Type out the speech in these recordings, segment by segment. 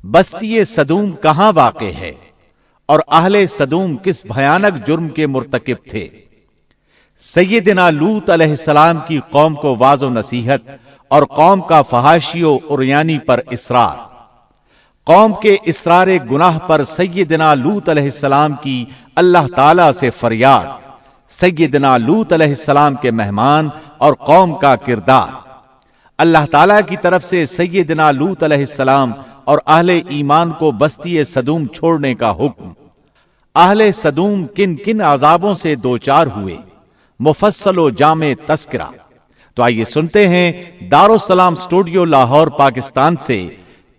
بستی صدوم کہاں واقع ہے اور اہل صدوم کس بھیانک جرم کے مرتکب تھے؟ سیدنا لوط علیہ السلام کی قوم کو واعظ و نصیحت اور قوم کا فحاشی و عریانی پر اصرار۔ قوم کے اصرار گناہ پر سیدنا لوط علیہ السلام کی اللہ تعالی سے فریاد، سیدنا لوط علیہ السلام کے مہمان اور قوم کا کردار۔ اللہ تعالی کی طرف سے سیدنا لوط علیہ السلام اور اہل ایمان کو بستی صدوم چھوڑنے کا حکم۔ اہل صدوم کن کن عذابوں سے دوچار ہوئے، مفصل و جامع تذکرہ۔ تو آئیے سنتے ہیں دارالسلام اسٹوڈیو لاہور پاکستان سے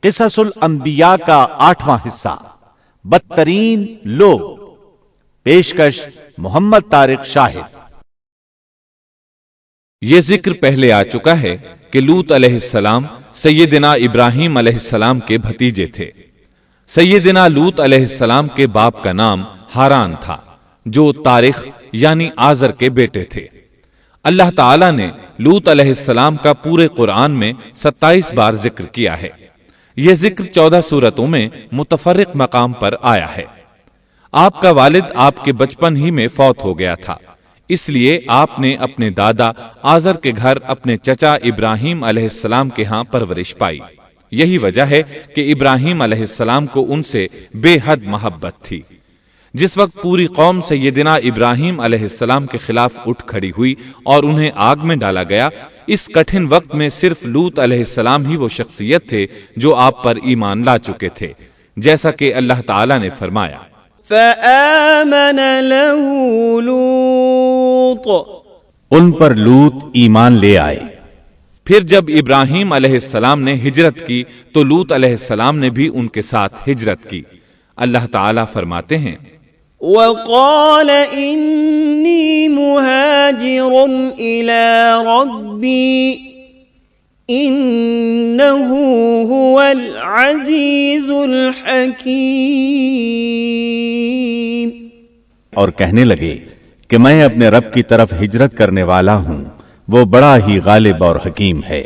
قصص الانبیاء کا 8واں حصہ، بدترین لوگ۔ پیشکش محمد طارق شاہد۔ یہ ذکر پہلے آ چکا ہے کہ لوط علیہ السلام سیدنا ابراہیم علیہ السلام کے بھتیجے تھے۔ سیدنا لوط علیہ السلام کے باپ کا نام ہاران تھا، جو تارخ یعنی آزر کے بیٹے تھے۔ اللہ تعالی نے لوط علیہ السلام کا پورے قرآن میں 27 بار ذکر کیا ہے۔ یہ ذکر 14 سورتوں میں متفرق مقام پر آیا ہے۔ آپ کا والد آپ کے بچپن ہی میں فوت ہو گیا تھا، اس لیے آپ نے اپنے دادا آزر کے گھر اپنے چچا ابراہیم علیہ السلام کے ہاں پرورش پائی۔ یہی وجہ ہے کہ ابراہیم علیہ السلام کو ان سے بے حد محبت تھی۔ جس وقت پوری قوم سیدنا ابراہیم علیہ السلام کے خلاف اٹھ کھڑی ہوئی اور انہیں آگ میں ڈالا گیا، اس کٹھن وقت میں صرف لوط علیہ السلام ہی وہ شخصیت تھے جو آپ پر ایمان لا چکے تھے، جیسا کہ اللہ تعالی نے فرمایا فآمن له لوط، ان پر لوط ایمان لے آئے۔ پھر جب ابراہیم علیہ السلام نے ہجرت کی تو لوط علیہ السلام نے بھی ان کے ساتھ ہجرت کی۔ اللہ تعالیٰ فرماتے ہیں وقال انی مہاجر الی ربی انہ هو العزیز الحکیم، اور کہنے لگے کہ میں اپنے رب کی طرف ہجرت کرنے والا ہوں، وہ بڑا ہی غالب اور حکیم ہے۔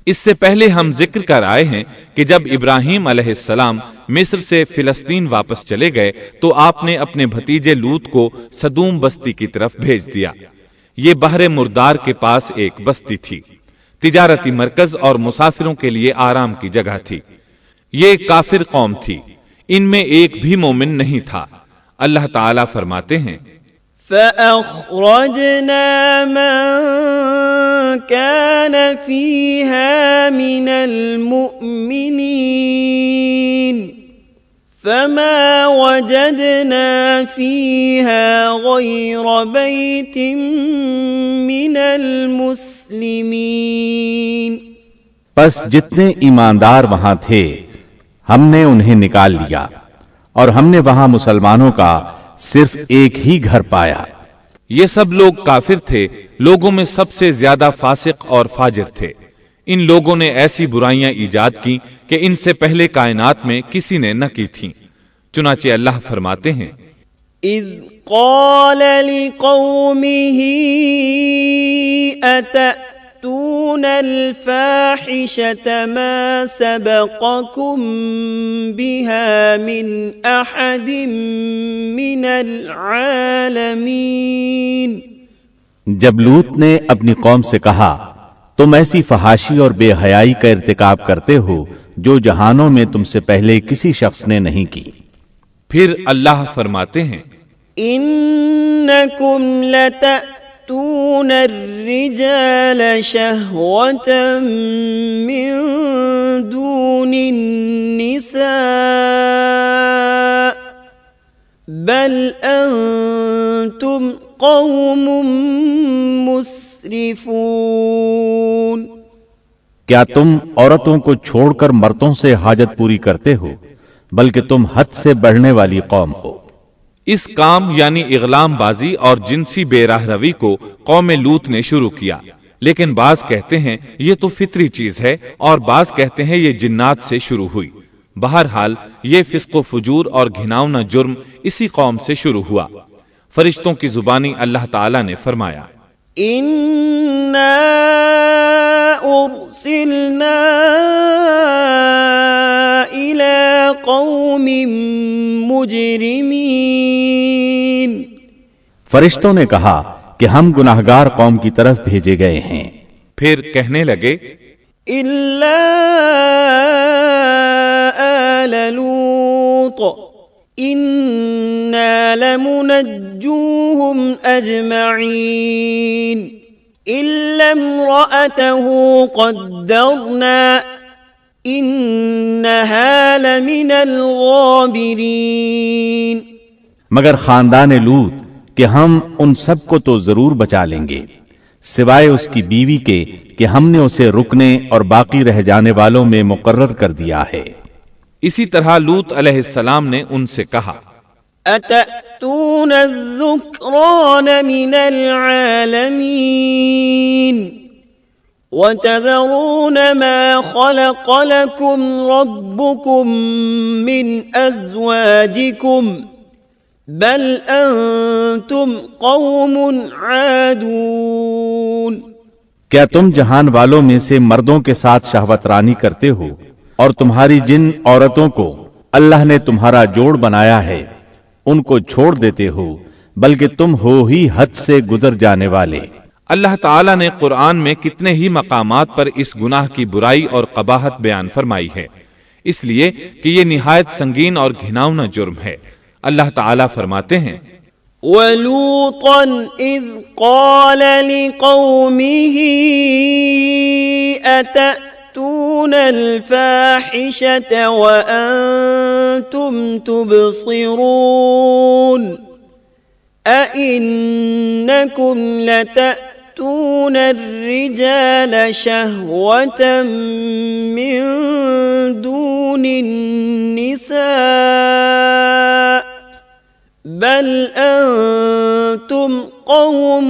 اس سے پہلے ہم ذکر کر آئے ہیں کہ جب ابراہیم علیہ السلام مصر سے فلسطین واپس چلے گئے تو آپ نے اپنے بھتیجے لوط کو صدوم بستی کی طرف بھیج دیا۔ یہ بحر مردار کے پاس ایک بستی تھی، تجارتی مرکز اور مسافروں کے لیے آرام کی جگہ تھی۔ یہ کافر قوم تھی، ان میں ایک بھی مومن نہیں تھا۔ اللہ تعالیٰ فرماتے ہیں فأخرجنا من كان فيها من المؤمنين فما وجدنا فيها غير بيت من المسلمين، پس جتنے ایماندار وہاں تھے ہم نے انہیں نکال لیا، اور ہم نے وہاں مسلمانوں کا صرف ایک ہی گھر پایا۔ یہ سب لوگ کافر تھے، لوگوں میں سب سے زیادہ فاسق اور فاجر تھے۔ ان لوگوں نے ایسی برائیاں ایجاد کی کہ ان سے پہلے کائنات میں کسی نے نہ کی تھیں۔ چنانچہ اللہ فرماتے ہیں اذ قال لقومه اتأتون الفاحشة ما سبقكم بها من احد من العالمین، جب لوط نے اپنی قوم سے کہا تم ایسی فحاشی اور بے حیائی کا ارتکاب کرتے ہو جو جہانوں میں تم سے پہلے کسی شخص نے نہیں کی۔ پھر اللہ فرماتے ہیں انکم لتأتون الرجال شہوة من دون النساء بل انتم قوم مسرفون، کیا تم عورتوں کو چھوڑ کر مردوں سے حاجت پوری کرتے ہو، بلکہ تم حد سے بڑھنے والی قوم ہو۔ اس کام یعنی اغلام بازی اور جنسی بے راہ روی کو قوم لوط نے شروع کیا، لیکن بعض کہتے ہیں یہ تو فطری چیز ہے اور بعض کہتے ہیں یہ جنات سے شروع ہوئی۔ بہرحال یہ فسق و فجور اور گھناؤنا جرم اسی قوم سے شروع ہوا۔ فرشتوں کی زبانی اللہ تعالی نے فرمایا اِنَّا أُرْسِلْنَا إِلَى قوم مجرمین. فرشتوں نے کہا کہ ہم گناہگار قوم کی طرف بھیجے گئے ہیں. پھر کہنے لگے إلا آل لوط إنا لمنجوهم أجمعين إلا امرأته قدرنا إنها لمن الغابرين. مگر خاندان لوط کہ ہم ان سب کو تو ضرور بچا لیں گے سوائے اس کی بیوی کے کہ ہم نے اسے رکنے اور باقی رہ جانے والوں میں مقرر کر دیا ہے. اسی طرح لوط علیہ السلام نے ان سے کہا أتأتون الذكران من العالمين وتذرون ما خلق لكم ربكم من أزواجكم بل أنتم قوم عادون. کیا تم جہان والوں میں سے مردوں کے ساتھ شہوت رانی کرتے ہو اور تمہاری جن عورتوں کو اللہ نے تمہارا جوڑ بنایا ہے ان کو چھوڑ دیتے ہو بلکہ تم ہو ہی حد سے گزر جانے والے. اللہ تعالیٰ نے قرآن میں کتنے ہی مقامات پر اس گناہ کی برائی اور قباحت بیان فرمائی ہے، اس لیے کہ یہ نہایت سنگین اور گھناؤنا جرم ہے. اللہ تعالیٰ فرماتے ہیں وَلُوطًا إِذْ قَالَ لِقَوْمِهِ أَتَأْتُونَ الْفَاحِشَةَ وَأَنْتُمْ تُبْصِرُونَ أَإِنَّكُمْ لَتَأْتُونَ الرِّجَالَ شَهْوَةً مِّن دُونِ النِّسَاءِ بل انتم قوم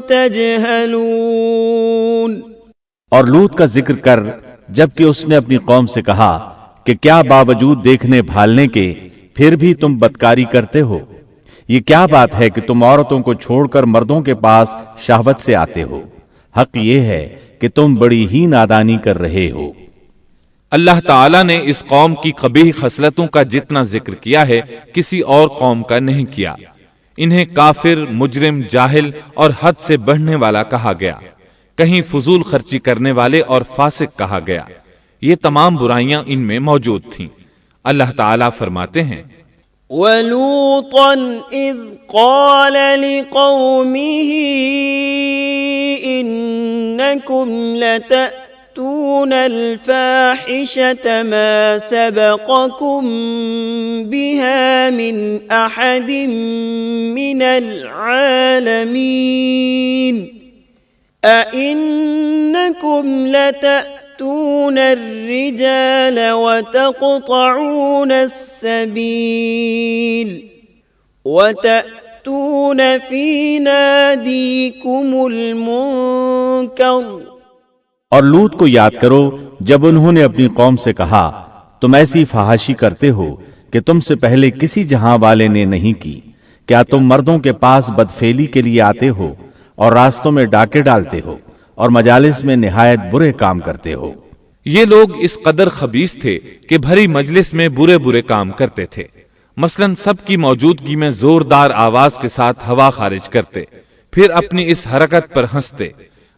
تجہلون. اور لوط کا ذکر کر جبکہ اس نے اپنی قوم سے کہا کہ کیا باوجود دیکھنے بھالنے کے پھر بھی تم بدکاری کرتے ہو؟ یہ کیا بات ہے کہ تم عورتوں کو چھوڑ کر مردوں کے پاس شہوت سے آتے ہو؟ حق یہ ہے کہ تم بڑی ہی نادانی کر رہے ہو. اللہ تعالیٰ نے اس قوم کی قبیح خصلتوں کا جتنا ذکر کیا ہے کسی اور قوم کا نہیں کیا. انہیں کافر، مجرم، جاہل اور حد سے بڑھنے والا کہا گیا، کہیں فضول خرچی کرنے والے اور فاسق کہا گیا. یہ تمام برائیاں ان میں موجود تھیں. اللہ تعالیٰ فرماتے ہیں وَلُوطًا إِذْ قَالَ لِقَوْمِهِ إِنَّكُمْ لَتَأْتُونَ الْفَاحِشَةَ مَا سَبَقَكُمْ بِهَا مِنْ أَحَدٍ مِّنَ الْعَالَمِينَ أَإِنَّكُمْ لَتَأْتُونَ الرِّجَالَ وَتَقْطَعُونَ السَّبِيلَ وَتَأْتُونَ فِي نَادِيكُمُ الْمُنكَرَ. اور لوط کو یاد کرو جب انہوں نے اپنی قوم سے کہا تم ایسی فحاشی کرتے ہو کہ تم سے پہلے کسی جہاں والے نے نہیں کی. کیا تم مردوں کے پاس بدفعلی کے لیے آتے ہو اور راستوں میں ڈاکے ڈالتے ہو اور مجالس میں نہایت برے کام کرتے ہو؟ یہ لوگ اس قدر خبیث تھے کہ بھری مجلس میں برے برے کام کرتے تھے. مثلا سب کی موجودگی میں زوردار آواز کے ساتھ ہوا خارج کرتے، پھر اپنی اس حرکت پر ہنستے.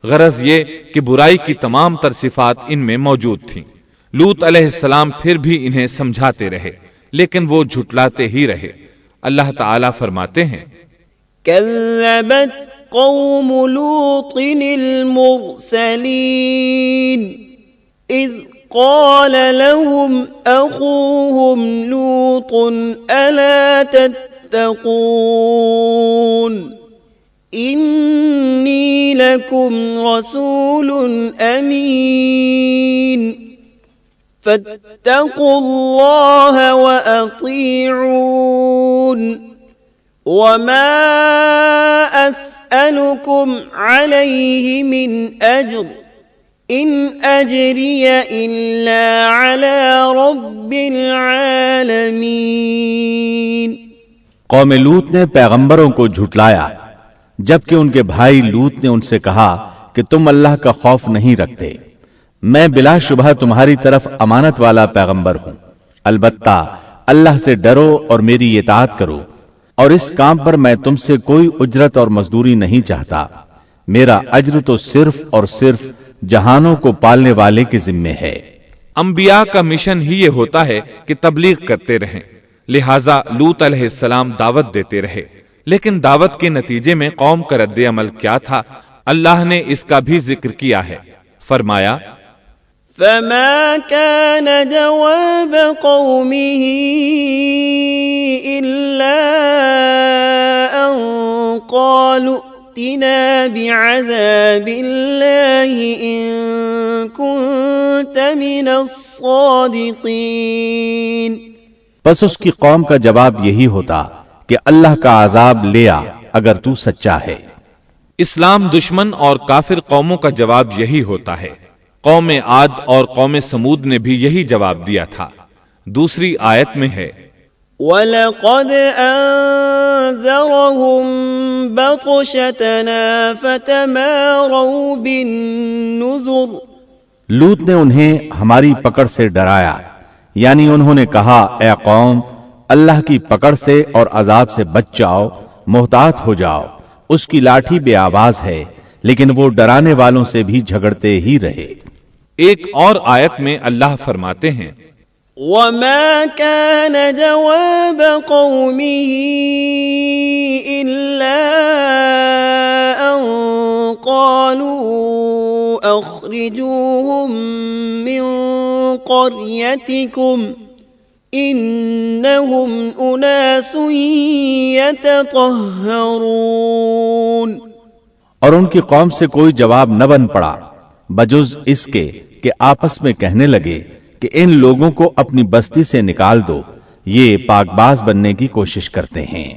غرض یہ کہ برائی کی تمام تر صفات ان میں موجود تھیں. لوط علیہ السلام پھر بھی انہیں سمجھاتے رہے لیکن وہ جھٹلاتے ہی رہے. اللہ تعالیٰ فرماتے ہیں كذبت قوم لوط المرسلين إذ قال لهم أخوهم لوط ألا تتقون إني لكم رسول أمين فاتقوا الله وأطيعون وما أسألكم عليه من أجر إن أجري إلا على رب العالمين. قوم لوط نے پیغمبروں کو جھٹلایا جبکہ ان کے بھائی لوط نے ان سے کہا کہ تم اللہ کا خوف نہیں رکھتے. میں بلا شبہ تمہاری طرف امانت والا پیغمبر ہوں. البتہ اللہ سے ڈرو اور میری اطاعت کرو، اور اس کام پر میں تم سے کوئی اجرت اور مزدوری نہیں چاہتا، میرا اجر تو صرف اور صرف جہانوں کو پالنے والے کے ذمے ہے۔ انبیاء کا مشن ہی یہ ہوتا ہے کہ تبلیغ کرتے رہیں، لہٰذا لوط علیہ السلام دعوت دیتے رہے، لیکن دعوت کے نتیجے میں قوم کا رد عمل کیا تھا، اللہ نے اس کا بھی ذکر کیا ہے۔ فرمایا فما كان جواب قومه إلا أن قالوا ائتنا بعذاب الله إن كنت من الصادقين۔ بس اس کی قوم کا جواب یہی ہوتا کہ اللہ کا عذاب لے آ اگر تو سچا ہے۔ اسلام دشمن اور کافر قوموں کا جواب یہی ہوتا ہے۔ قوم عاد اور قوم سمود نے بھی یہی جواب دیا تھا۔ دوسری آیت میں ہے وَلَقَدْ أَنذَرَهُمْ بَطْشَتَنَا فَتَمَارَوْا بِالنُّذُرِ۔ لوط نے انہیں ہماری پکڑ سے ڈرایا، یعنی انہوں نے کہا اے قوم اللہ کی پکڑ سے اور عذاب سے بچ جاؤ، محتاط ہو جاؤ، اس کی لاٹھی بے آواز ہے، لیکن وہ ڈرانے والوں سے بھی جھگڑتے ہی رہے۔ ایک اور آیت میں اللہ فرماتے ہیں وَمَا كَانَ جَوَابَ قَوْمِهِ إِلَّا أَن قَالُوا أَخْرِجُوهُم مِّن قَرْيَتِكُمْ إِنَّهُمْ أُنَاسٌ يَتَطَهَّرُونَ۔ اور ان کی قوم سے کوئی جواب نہ بن پڑا بجز اس کے کہ آپس میں کہنے لگے کہ ان لوگوں کو اپنی بستی سے نکال دو، یہ پاک باز بننے کی کوشش کرتے ہیں۔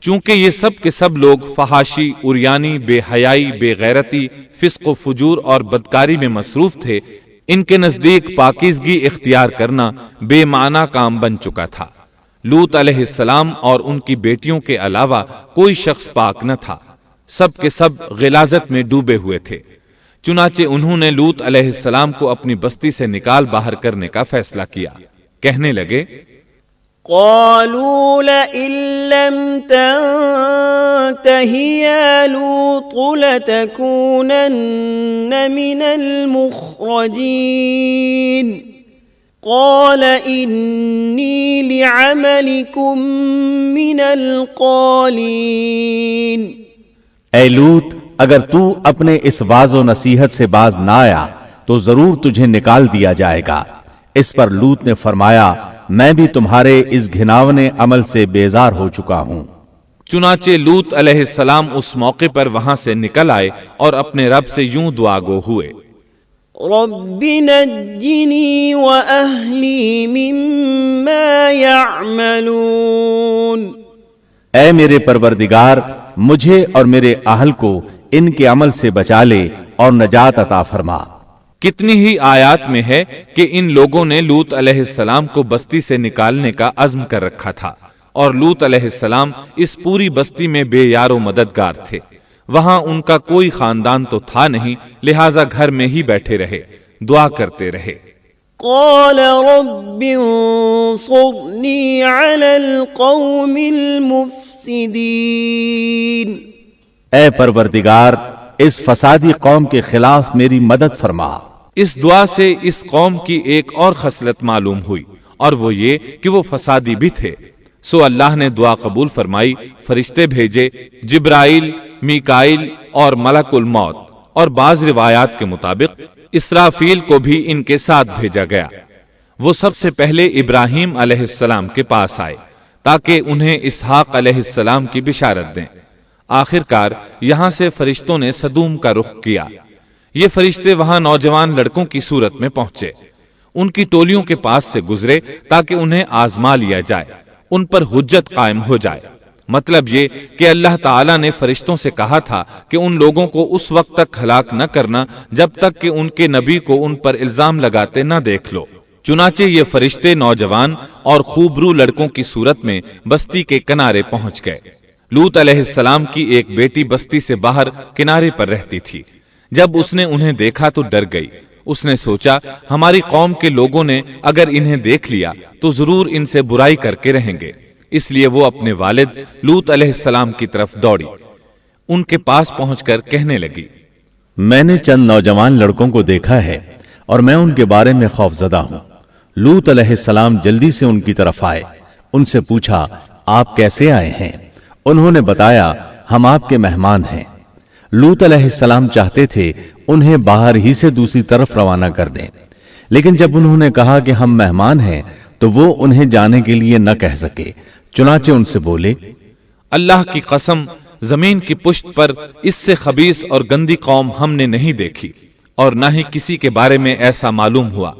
چونکہ یہ سب کے سب لوگ فحاشی، عریانی، بے حیائی، بے غیرتی، فسق و فجور اور بدکاری میں مصروف تھے، ان کے نزدیک پاکیزگی اختیار کرنا بے معنی کام بن چکا تھا۔ لوط علیہ السلام اور ان کی بیٹیوں کے علاوہ کوئی شخص پاک نہ تھا، سب کے سب غلاظت میں ڈوبے ہوئے تھے۔ چنانچہ انہوں نے لوط علیہ السلام کو اپنی بستی سے نکال باہر کرنے کا فیصلہ کیا۔ کہنے لگے قالوا لئن لم تنته يا لوط لتكونن من المخرجين قال إني لعملكم من القالين۔ اے لوط اگر تو اپنے اس واعظ و نصیحت سے باز نہ آیا تو ضرور تجھے نکال دیا جائے گا۔ اس پر لوط نے فرمایا میں بھی تمہارے اس گھناونے عمل سے بیزار ہو چکا ہوں۔ چنانچہ لوط علیہ السلام اس موقع پر وہاں سے نکل آئے اور اپنے رب سے یوں دعا گو ہوئے رب نجنی وأہلی مما يعملون۔ اے میرے پروردگار مجھے اور میرے اہل کو ان کے عمل سے بچا لے اور نجات عطا فرما۔ کتنی ہی آیات میں ہے کہ ان لوگوں نے لوط علیہ السلام کو بستی سے نکالنے کا عزم کر رکھا تھا، اور لوط علیہ السلام اس پوری بستی میں بے یار و مددگار تھے۔ وہاں ان کا کوئی خاندان تو تھا نہیں، لہٰذا گھر میں ہی بیٹھے رہے، دعا کرتے رہے۔ قال رب انصرنی علی القوم المفسدین۔ اے پروردگار اس فسادی قوم کے خلاف میری مدد فرما۔ اس دعا سے اس قوم کی ایک اور خصلت معلوم ہوئی، اور وہ یہ کہ وہ فسادی بھی تھے۔ سو اللہ نے دعا قبول فرمائی، فرشتے بھیجے، جبرائیل، میکائیل اور ملک الموت، اور بعض روایات کے مطابق اسرافیل کو بھی ان کے ساتھ بھیجا گیا۔ وہ سب سے پہلے ابراہیم علیہ السلام کے پاس آئے تاکہ انہیں اسحاق علیہ السلام کی بشارت دیں۔ آخرکار یہاں سے فرشتوں نے سدوم کا رخ کیا۔ یہ فرشتے وہاں نوجوان لڑکوں کی صورت میں پہنچے، ان کی ٹولیوں کے پاس سے گزرے تاکہ انہیں آزما لیا جائے، ان پر حجت قائم ہو جائے۔ مطلب یہ کہ اللہ تعالیٰ نے فرشتوں سے کہا تھا کہ ان لوگوں کو اس وقت تک ہلاک نہ کرنا جب تک کہ ان کے نبی کو ان پر الزام لگاتے نہ دیکھ لو۔ چنانچہ یہ فرشتے نوجوان اور خوبرو لڑکوں کی صورت میں بستی کے کنارے پہنچ گئے۔ لوط علیہ السلام کی ایک بیٹی بستی سے باہر کنارے پر رہتی تھی۔ جب اس نے انہیں دیکھا تو ڈر گئی، اس نے سوچا ہماری قوم کے لوگوں نے اگر انہیں دیکھ لیا تو ضرور ان سے برائی کر کے رہیں گے، اس لیے وہ اپنے والد لوط علیہ السلام کی طرف دوڑی، ان کے پاس پہنچ کر کہنے لگی، میں نے چند نوجوان لڑکوں کو دیکھا ہے اور میں ان کے بارے میں خوفزدہ ہوں۔ لوط علیہ السلام جلدی سے ان کی طرف آئے، ان سے پوچھا آپ کیسے آئے ہیں؟ انہوں نے بتایا ہم آپ کے مہمان ہیں۔ لوط علیہ السلام چاہتے تھے انہیں باہر ہی سے دوسری طرف روانہ کر دیں، لیکن جب انہوں نے کہا کہ ہم مہمان ہیں تو وہ انہیں جانے کے لیے نہ کہہ سکے، چنانچہ ان سے بولے، اللہ کی قسم زمین کی پشت پر اس سے خبیث اور گندی قوم ہم نے نہیں دیکھی، اور نہ ہی کسی کے بارے میں ایسا معلوم ہوا۔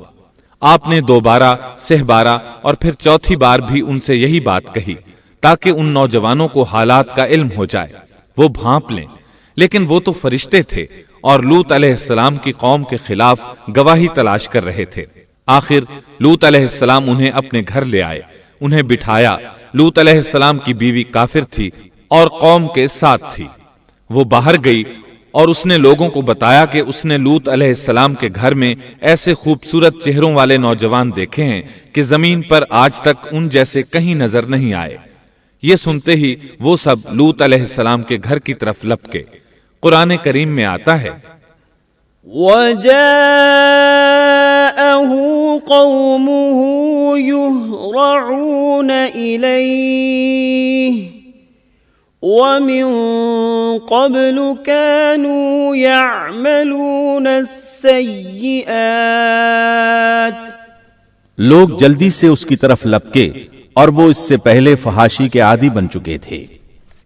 آپ نے 2 بار، 6 بار اور پھر 4تھی بار بھی ان سے یہی بات کہی تاکہ ان نوجوانوں کو حالات کا علم ہو جائے، وہ بھانپ لیں، لیکن وہ تو فرشتے تھے اور لوط علیہ السلام کی قوم کے خلاف گواہی تلاش کر رہے تھے۔ آخر لوط علیہ السلام انہیں اپنے گھر لے آئے، انہیں بٹھایا۔ لوط علیہ السلام کی بیوی کافر تھی اور قوم کے ساتھ تھی۔ وہ باہر گئی اور اس نے لوگوں کو بتایا کہ اس نے لوط علیہ السلام کے گھر میں ایسے خوبصورت چہروں والے نوجوان دیکھے ہیں کہ زمین پر آج تک ان جیسے کہیں نظر نہیں آئے۔ یہ سنتے ہی وہ سب لوط علیہ السلام کے گھر کی طرف لپکے۔ قرآن کریم میں آتا ہے، وَجَاءَهُ قَوْمُهُ يُهْرَعُونَ إِلَيْهِ وَمِن قَبْلُ كَانُوا يَعْمَلُونَ السَّيِّئَاتِ، لوگ جلدی سے اس کی طرف لپکے اور وہ اس سے پہلے فحاشی کے عادی بن چکے تھے۔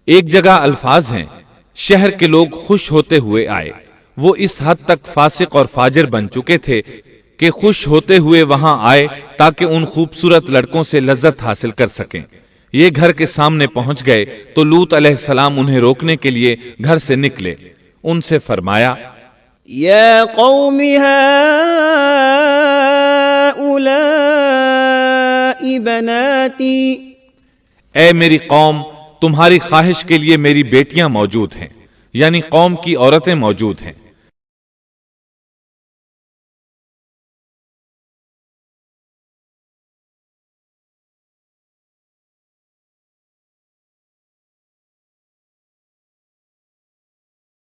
ایک جگہ الفاظ ہیں، شہر کے لوگ خوش ہوتے ہوئے آئے۔ وہ اس حد تک فاسق اور فاجر بن چکے تھے کہ خوش ہوتے ہوئے وہاں آئے تاکہ ان خوبصورت لڑکوں سے لذت حاصل کر سکیں۔ یہ گھر کے سامنے پہنچ گئے تو لوط علیہ السلام انہیں روکنے کے لیے گھر سے نکلے۔ ان سے فرمایا، یا قوم هؤلاء بناتی، اے میری قوم، تمہاری خواہش کے لیے میری بیٹیاں موجود ہیں، یعنی قوم کی عورتیں موجود ہیں۔